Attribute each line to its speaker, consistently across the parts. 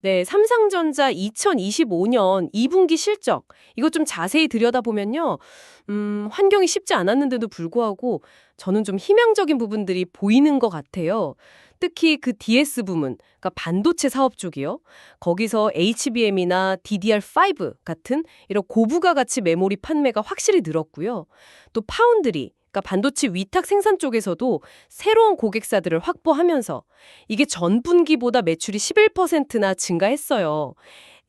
Speaker 1: 네, 삼성전자 2025년 2분기 실적, 이거 좀 자세히 들여다보면요. 환경이 쉽지 않았는데도 불구하고 저는 좀 희망적인 부분들이 보이는 것 같아요. 특히 그 DS 부문, 그러니까 반도체 사업 쪽이요. 거기서 HBM이나 DDR5 같은 이런 고부가 가치 메모리 판매가 확실히 늘었고요. 또 파운드리, 그러니까 반도체 위탁 생산 쪽에서도 새로운 고객사들을 확보하면서 이게 전분기보다 매출이 11%나 증가했어요.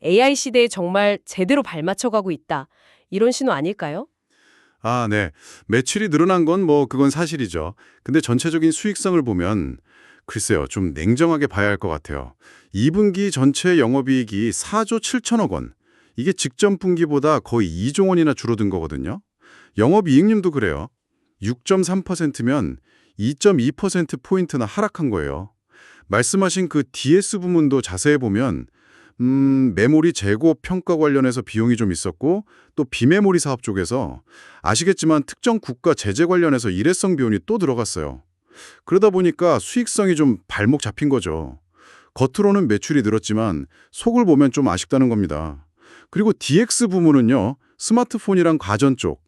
Speaker 1: AI 시대에 정말 제대로 발맞춰가고 있다. 이런 신호 아닐까요?
Speaker 2: 아, 네. 매출이 늘어난 건 뭐 그건 사실이죠. 근데 전체적인 수익성을 보면 글쎄요, 좀 냉정하게 봐야 할 것 같아요. 2분기 전체 영업이익이 4조 7천억 원. 이게 직전 분기보다 거의 2조 원이나 줄어든 거거든요. 영업이익률도 그래요. 6.3%면 2.2%포인트나 하락한 거예요. 말씀하신 그 DS 부문도 자세히 보면 메모리 재고 평가 관련해서 비용이 좀 있었고 또 비메모리 사업 쪽에서 아시겠지만 특정 국가 제재 관련해서 일회성 비용이 또 들어갔어요. 그러다 보니까 수익성이 좀 발목 잡힌 거죠. 겉으로는 매출이 늘었지만 속을 보면 좀 아쉽다는 겁니다. 그리고 DX 부문은요. 스마트폰이랑 가전 쪽.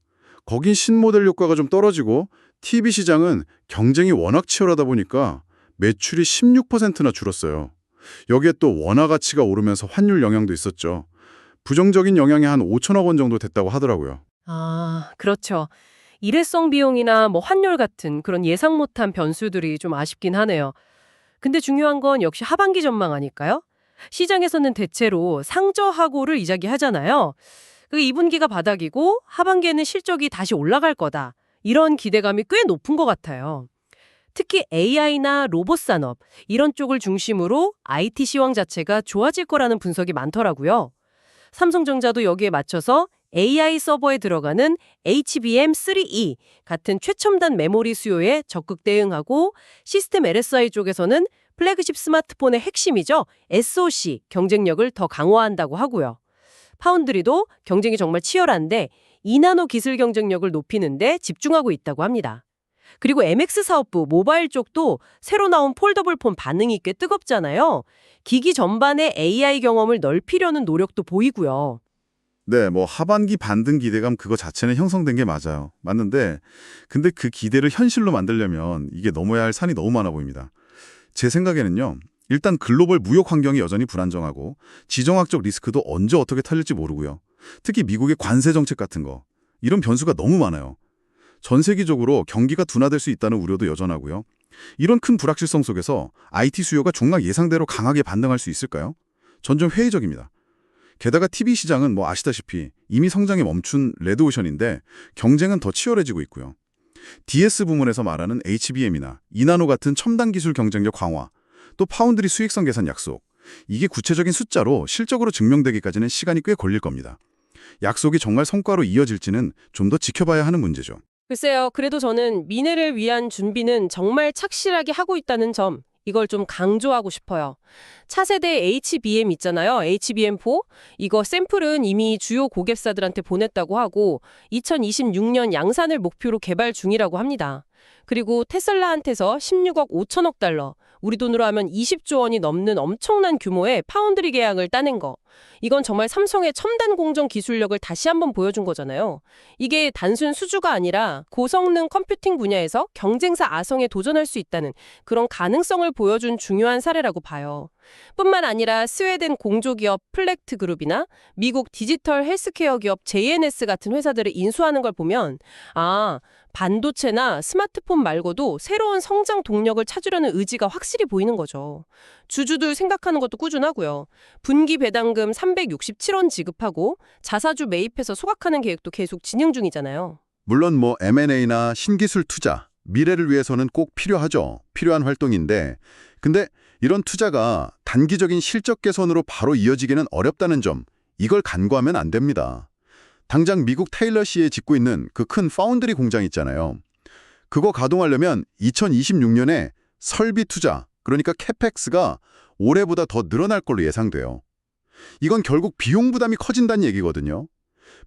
Speaker 2: 거긴 신모델 효과가 좀 떨어지고 TV 시장은 경쟁이 워낙 치열하다 보니까 매출이 16%나 줄었어요. 여기에 또 원화 가치가 오르면서 환율 영향도 있었죠. 부정적인 영향이 한 5천억 원 정도 됐다고 하더라고요.
Speaker 1: 아, 그렇죠. 일회성 비용이나 뭐 환율 같은 그런 예상 못한 변수들이 좀 아쉽긴 하네요. 근데 중요한 건 역시 하반기 전망 아닐까요? 시장에서는 대체로 상저하고를 이야기하잖아요. 그 2분기가 바닥이고 하반기에는 실적이 다시 올라갈 거다. 이런 기대감이 꽤 높은 것 같아요. 특히 AI나 로봇 산업 이런 쪽을 중심으로 IT 시황 자체가 좋아질 거라는 분석이 많더라고요. 삼성전자도 여기에 맞춰서 AI 서버에 들어가는 HBM3E 같은 최첨단 메모리 수요에 적극 대응하고 시스템 LSI 쪽에서는 플래그십 스마트폰의 핵심이죠. SoC 경쟁력을 더 강화한다고 하고요. 파운드리도 경쟁이 정말 치열한데 2나노 기술 경쟁력을 높이는데 집중하고 있다고 합니다. 그리고 MX 사업부 모바일 쪽도 새로 나온 폴더블 폰 반응이 꽤 뜨겁잖아요. 기기 전반의 AI 경험을 넓히려는 노력도 보이고요.
Speaker 3: 네, 뭐 하반기 반등 기대감 그거 자체는 형성된 게 맞아요. 맞는데 근데 그 기대를 현실로 만들려면 이게 넘어야 할 산이 너무 많아 보입니다. 제 생각에는요. 일단 글로벌 무역 환경이 여전히 불안정하고 지정학적 리스크도 언제 어떻게 털릴지 모르고요. 특히 미국의 관세 정책 같은 거. 이런 변수가 너무 많아요. 전 세계적으로 경기가 둔화될 수 있다는 우려도 여전하고요. 이런 큰 불확실성 속에서 IT 수요가 종락 예상대로 강하게 반등할 수 있을까요? 전 좀 회의적입니다. 게다가 TV 시장은 뭐 아시다시피 이미 성장에 멈춘 레드오션인데 경쟁은 더 치열해지고 있고요. DS 부문에서 말하는 HBM이나 이나노 같은 첨단 기술 경쟁력 강화, 또 파운드리 수익성 개선 약속, 이게 구체적인 숫자로 실적으로 증명되기까지는 시간이 꽤 걸릴 겁니다. 약속이 정말 성과로 이어질지는 좀 더 지켜봐야 하는 문제죠.
Speaker 1: 글쎄요, 그래도 저는 미래를 위한 준비는 정말 착실하게 하고 있다는 점, 이걸 좀 강조하고 싶어요. 차세대 HBM 있잖아요. HBM4. 이거 샘플은 이미 주요 고객사들한테 보냈다고 하고 2026년 양산을 목표로 개발 중이라고 합니다. 그리고 테슬라한테서 16억 5천억 달러, 우리 돈으로 하면 20조 원이 넘는 엄청난 규모의 파운드리 계약을 따낸 거. 이건 정말 삼성의 첨단 공정 기술력을 다시 한번 보여준 거잖아요. 이게 단순 수주가 아니라 고성능 컴퓨팅 분야에서 경쟁사 아성에 도전할 수 있다는 그런 가능성을 보여준 중요한 사례라고 봐요. 뿐만 아니라 스웨덴 공조기업 플렉트 그룹이나 미국 디지털 헬스케어 기업 JNS 같은 회사들을 인수하는 걸 보면 반도체나 스마트폰 말고도 새로운 성장 동력을 찾으려는 의지가 확실히 보이는 거죠. 주주들 생각하는 것도 꾸준하고요. 분기 배당금 367원 지급하고 자사주 매입해서 소각하는 계획도 계속 진행 중이잖아요.
Speaker 3: 물론 뭐 M&A나 신기술 투자, 미래를 위해서는 꼭 필요하죠. 필요한 활동인데 근데 이런 투자가 단기적인 실적 개선으로 바로 이어지기는 어렵다는 점, 이걸 간과하면 안 됩니다. 당장 미국 테일러시에 짓고 있는 그 큰 파운드리 공장 있잖아요. 그거 가동하려면 2026년에 설비 투자, 그러니까 캐펙스가 올해보다 더 늘어날 걸로 예상돼요. 이건 결국 비용 부담이 커진다는 얘기거든요.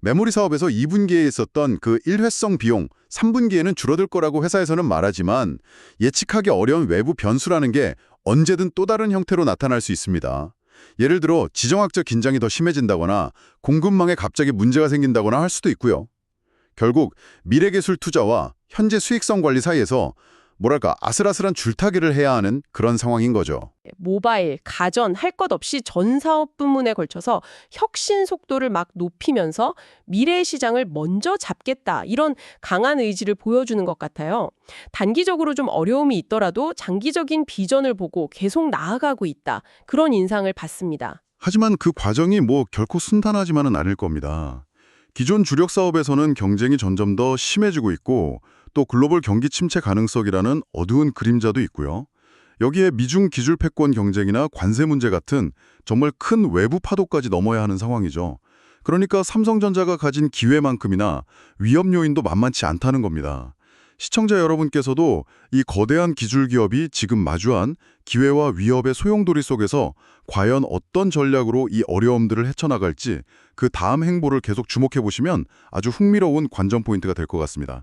Speaker 3: 메모리 사업에서 2분기에 있었던 그 일회성 비용, 3분기에는 줄어들 거라고 회사에서는 말하지만 예측하기 어려운 외부 변수라는 게 언제든 또 다른 형태로 나타날 수 있습니다. 예를 들어 지정학적 긴장이 더 심해진다거나 공급망에 갑자기 문제가 생긴다거나 할 수도 있고요. 결국 미래기술 투자와 현재 수익성 관리 사이에서 뭐랄까 아슬아슬한 줄타기를 해야 하는 그런 상황인 거죠.
Speaker 4: 모바일, 가전 할 것 없이 전 사업 부문에 걸쳐서 혁신 속도를 막 높이면서 미래의 시장을 먼저 잡겠다. 이런 강한 의지를 보여주는 것 같아요. 단기적으로 좀 어려움이 있더라도 장기적인 비전을 보고 계속 나아가고 있다. 그런 인상을 받습니다.
Speaker 3: 하지만 그 과정이 뭐 결코 순탄하지만은 않을 겁니다. 기존 주력 사업에서는 경쟁이 점점 더 심해지고 있고 또 글로벌 경기 침체 가능성이라는 어두운 그림자도 있고요. 여기에 미중 기술 패권 경쟁이나 관세 문제 같은 정말 큰 외부 파도까지 넘어야 하는 상황이죠. 그러니까 삼성전자가 가진 기회만큼이나 위험 요인도 만만치 않다는 겁니다. 시청자 여러분께서도 이 거대한 기술 기업이 지금 마주한 기회와 위협의 소용돌이 속에서 과연 어떤 전략으로 이 어려움들을 헤쳐나갈지 그 다음 행보를 계속 주목해 보시면 아주 흥미로운 관전 포인트가 될 것 같습니다.